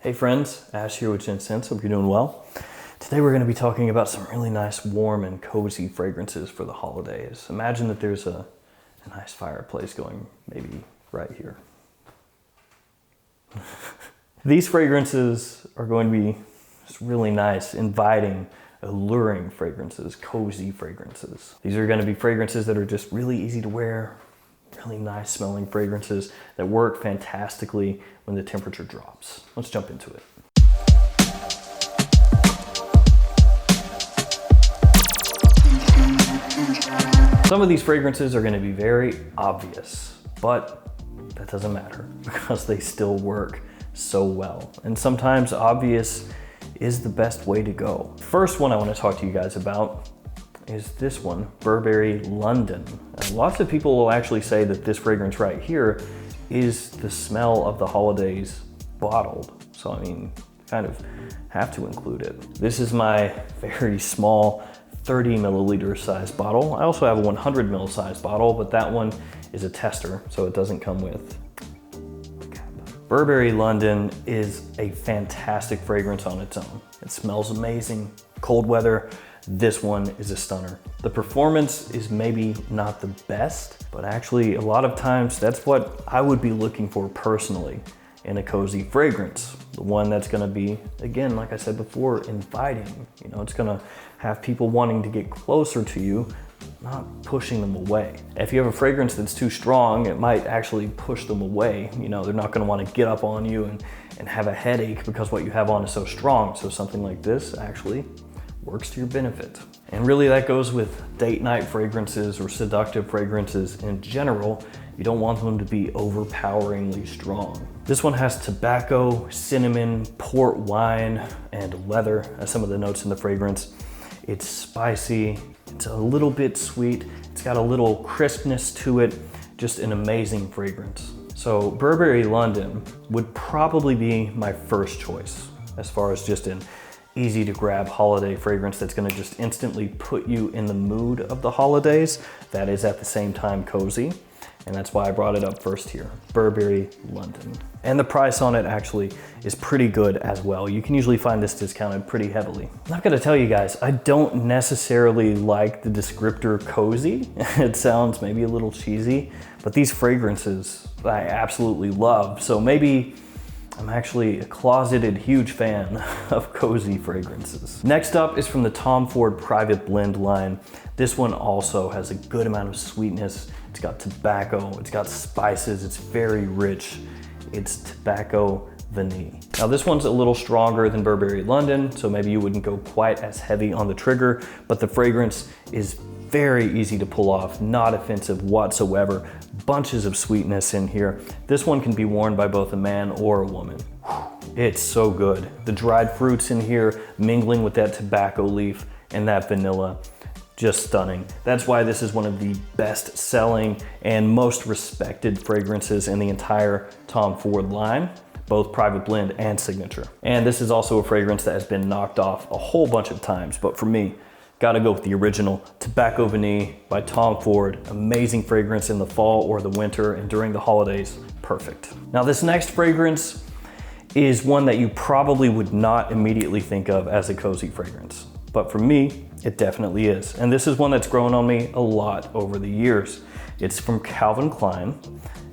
Hey friends, Ash here with Gents. Hope you're doing well. Today we're going to be talking about some really nice warm and cozy fragrances for the holidays. Imagine that there's a nice fireplace going maybe right here. These fragrances are going to be just really nice, inviting, alluring fragrances, cozy fragrances. These are going to be fragrances that are just really easy to wear, really nice smelling fragrances that work fantastically when the temperature drops. Let's jump into it. Some of these fragrances are going to be very obvious, but that doesn't matter because they still work so well. And sometimes obvious is the best way to go. First one I want to talk to you guys about is this one, Burberry London. Lots of people will actually say that this fragrance right here is the smell of the holidays bottled. So I mean, kind of have to include it. This is my very small 30 milliliter size bottle. I also have a 100 ml size bottle, but that one is a tester, so it doesn't come with a cap. Burberry London is a fantastic fragrance on its own. It smells amazing. Cold weather, this one is a stunner. The performance is maybe not the best, but actually a lot of times that's what I would be looking for personally in a cozy fragrance. The one that's gonna be, again, like I said before, inviting. You know, it's gonna have people wanting to get closer to you, not pushing them away. If you have a fragrance that's too strong, it might actually push them away. You know, they're not gonna wanna get up on you and have a headache because what you have on is so strong. So something like this actually works to your benefit. And really that goes with date night fragrances or seductive fragrances in general. You don't want them to be overpoweringly strong. This one has tobacco, cinnamon, port wine, and leather as some of the notes in the fragrance. It's spicy, it's a little bit sweet, it's got a little crispness to it, just an amazing fragrance. So Burberry London would probably be my first choice as far as just an easy to grab holiday fragrance that's gonna just instantly put you in the mood of the holidays that is at the same time cozy. And that's why I brought it up first here, Burberry London. And the price on it actually is pretty good as well. You can usually find this discounted pretty heavily. I'm not gonna tell you guys, I don't necessarily like the descriptor cozy. It sounds maybe a little cheesy, but these fragrances I absolutely love. So maybe I'm actually a closeted huge fan of cozy fragrances. Next up is from the Tom Ford Private Blend line. This one also has a good amount of sweetness. It's got tobacco, it's got spices, it's very rich. It's tobacco vanille. Now this one's a little stronger than Burberry London, so maybe you wouldn't go quite as heavy on the trigger, but the fragrance is very easy to pull off, not offensive whatsoever. Bunches of sweetness in here. This one can be worn by both a man or a woman. It's so good. The dried fruits in here mingling with that tobacco leaf and that vanilla, just stunning. That's why this is one of the best selling and most respected fragrances in the entire Tom Ford line, both Private Blend and Signature. And this is also a fragrance that has been knocked off a whole bunch of times, but for me, gotta go with the original Tobacco Vanille by Tom Ford. Amazing fragrance in the fall or the winter and during the holidays, perfect. Now this next fragrance is one that you probably would not immediately think of as a cozy fragrance. But for me, it definitely is. And this is one that's grown on me a lot over the years. It's from Calvin Klein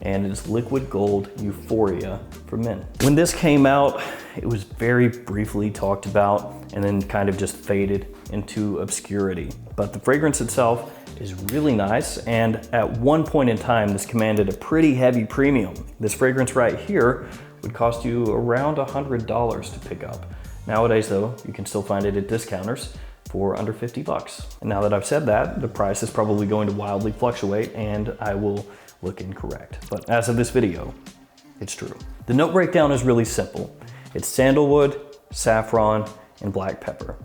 and it's Liquid Gold Euphoria for men. When this came out, it was very briefly talked about and then kind of just faded into obscurity. But the fragrance itself is really nice, and at one point in time, this commanded a pretty heavy premium. This fragrance right here would cost you around $100 to pick up. Nowadays though, you can still find it at discounters for under 50 bucks. And now that I've said that, the price is probably going to wildly fluctuate and I will look incorrect. But as of this video, it's true. The note breakdown is really simple. It's sandalwood, saffron, and black pepper.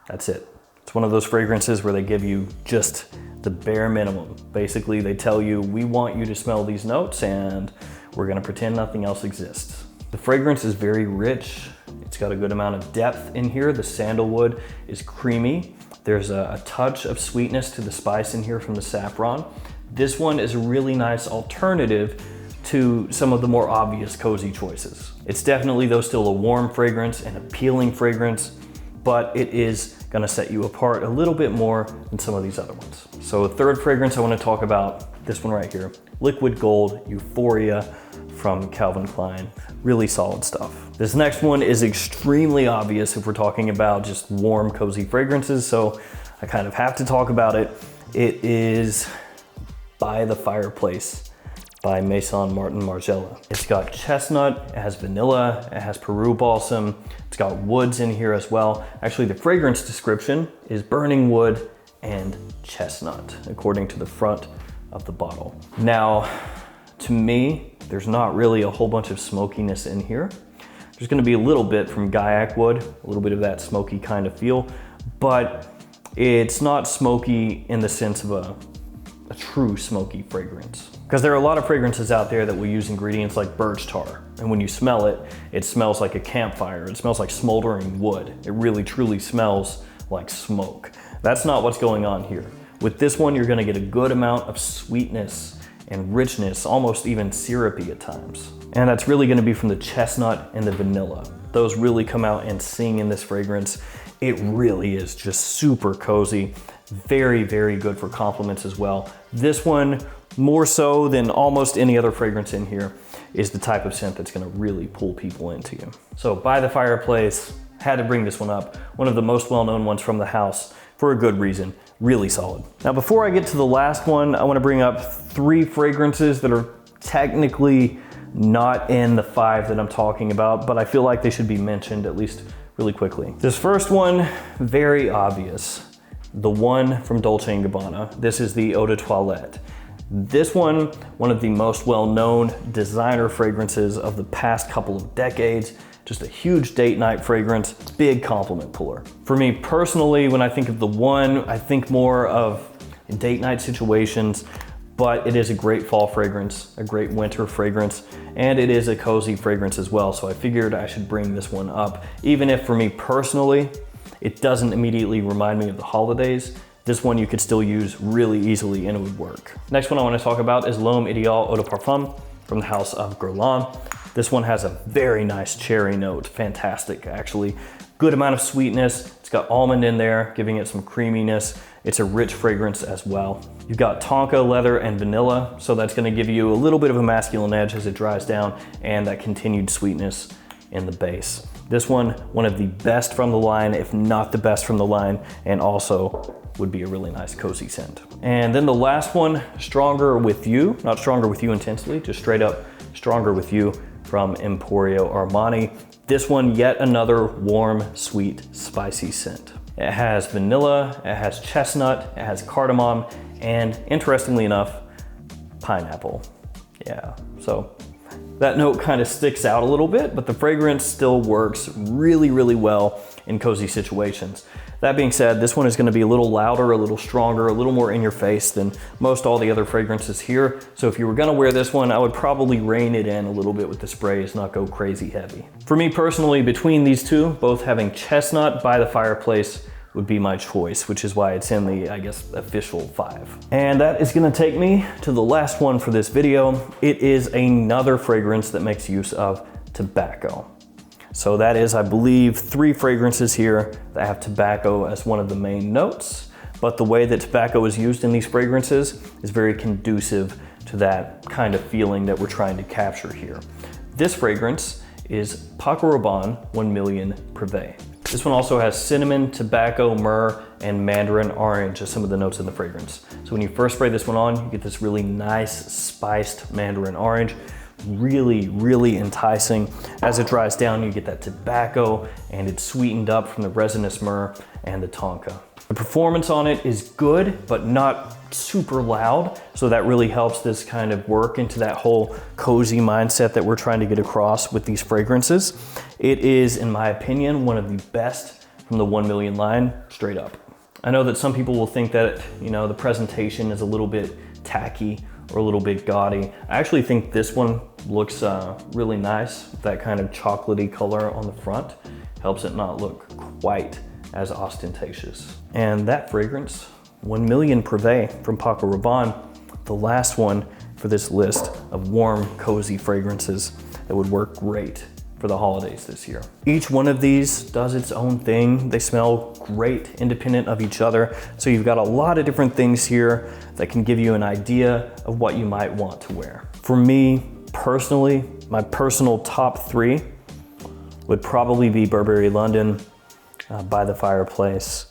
That's it. It's one of those fragrances where they give you just the bare minimum. Basically, they tell you, we want you to smell these notes and we're gonna pretend nothing else exists. The fragrance is very rich. It's got a good amount of depth in here. The sandalwood is creamy. There's a touch of sweetness to the spice in here from the saffron. This one is a really nice alternative to some of the more obvious cozy choices. It's definitely though still a warm fragrance, an appealing fragrance, but it is gonna set you apart a little bit more than some of these other ones. So a third fragrance I wanna talk about, this one right here, Liquid Gold Euphoria from Calvin Klein. Really solid stuff. This next one is extremely obvious if we're talking about just warm, cozy fragrances, so I kind of have to talk about it. It is By the Fireplace by Maison Margiela. It's got chestnut, it has vanilla, it has Peru balsam, it's got woods in here as well. Actually, the fragrance description is burning wood and chestnut, according to the front of the bottle. Now, to me, there's not really a whole bunch of smokiness in here. There's gonna be a little bit from Gaiac wood, a little bit of that smoky kind of feel, but it's not smoky in the sense of a true smoky fragrance. Because there are a lot of fragrances out there that will use ingredients like birch tar, and when you smell it, it smells like a campfire. It smells like smoldering wood. It really truly smells like smoke. That's not what's going on here. With this one, you're gonna get a good amount of sweetness and richness, almost even syrupy at times. And that's really gonna be from the chestnut and the vanilla. Those really come out and sing in this fragrance. It really is just super cozy. Very, very good for compliments as well. This one, more so than almost any other fragrance in here, is the type of scent that's gonna really pull people into you. So By the Fireplace, had to bring this one up. One of the most well-known ones from the house for a good reason. Really solid. Now, before I get to the last one, I wanna bring up 3 fragrances that are technically not in the 5 that I'm talking about, but I feel like they should be mentioned at least really quickly. This first one, very obvious. The one from Dolce & Gabbana. This is the Eau de Toilette. This one of the most well-known designer fragrances of the past couple of decades. Just a huge date night fragrance, big compliment puller. For me personally, when I think of the one, I think more of date night situations, but it is a great fall fragrance, a great winter fragrance, and it is a cozy fragrance as well. So I figured I should bring this one up. Even if for me personally, it doesn't immediately remind me of the holidays, this one you could still use really easily and it would work. Next one I want to talk about is L'Homme Ideal Eau de Parfum from the house of Colognes. This one has a very nice cherry note, fantastic actually. Good amount of sweetness, it's got almond in there, giving it some creaminess. It's a rich fragrance as well. You've got tonka, leather, and vanilla, so that's gonna give you a little bit of a masculine edge as it dries down and that continued sweetness in the base. This one of the best from the line, if not the best from the line, and also would be a really nice cozy scent. And then the last one, Stronger With You, not Stronger With You intensely, just straight up Stronger With You from Emporio Armani. This one, yet another warm, sweet, spicy scent. It has vanilla, it has chestnut, it has cardamom, and interestingly enough, pineapple. Yeah, so that note kind of sticks out a little bit, but the fragrance still works really, really well in cozy situations. That being said, this one is gonna be a little louder, a little stronger, a little more in your face than most all the other fragrances here. So if you were gonna wear this one, I would probably rein it in a little bit with the sprays, not go crazy heavy. For me personally, between these two, both having chestnut By the Fireplace would be my choice, which is why it's in the, I guess, official 5. And that is gonna take me to the last one for this video. It is another fragrance that makes use of tobacco. So that is, I believe, 3 fragrances here that have tobacco as one of the main notes, but the way that tobacco is used in these fragrances is very conducive to that kind of feeling that we're trying to capture here. This fragrance is Paco Rabanne 1 Million Prive. This one also has cinnamon, tobacco, myrrh, and mandarin orange as some of the notes in the fragrance. So when you first spray this one on, you get this really nice spiced mandarin orange. Really, really enticing. As it dries down, you get that tobacco and it's sweetened up from the resinous myrrh and the tonka. The performance on it is good, but not super loud. So that really helps this kind of work into that whole cozy mindset that we're trying to get across with these fragrances. It is, in my opinion, one of the best from the 1 Million line, straight up. I know that some people will think that, you know, the presentation is a little bit tacky or a little bit gaudy. I actually think this one looks really nice. That kind of chocolatey color on the front helps it not look quite as ostentatious. And that fragrance, 1 Million Prive from Paco Rabanne, the last one for this list of warm, cozy fragrances that would work great for the holidays this year. Each one of these does its own thing. They smell great, independent of each other. So you've got a lot of different things here that can give you an idea of what you might want to wear. For me, personally, my personal top 3 would probably be Burberry London, By the Fireplace,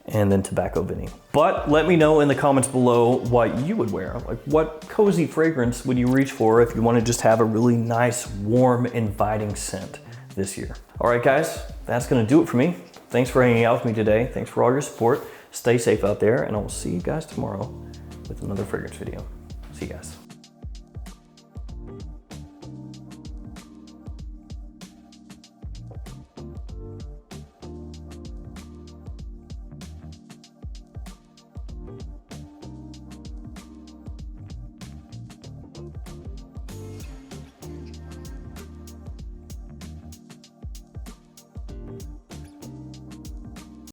and then Tobacco Vanille. But let me know in the comments below what you would wear. Like, what cozy fragrance would you reach for if you want to just have a really nice, warm, inviting scent this year? All right, guys, that's gonna do it for me. Thanks for hanging out with me today. Thanks for all your support. Stay safe out there, and I will see you guys tomorrow with another fragrance video. See you guys.